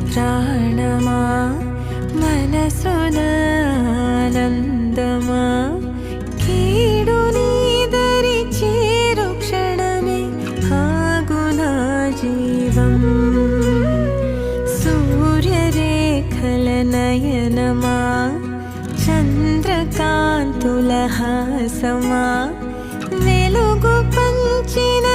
ప్రాణమా మనసున ఆనందమా కీడు నీదరి చేరు క్షణమే ఆగునా జీవం సూర్యరేఖల నయనమా చంద్రకాంతుల హాసమా వెలుగు పంచిన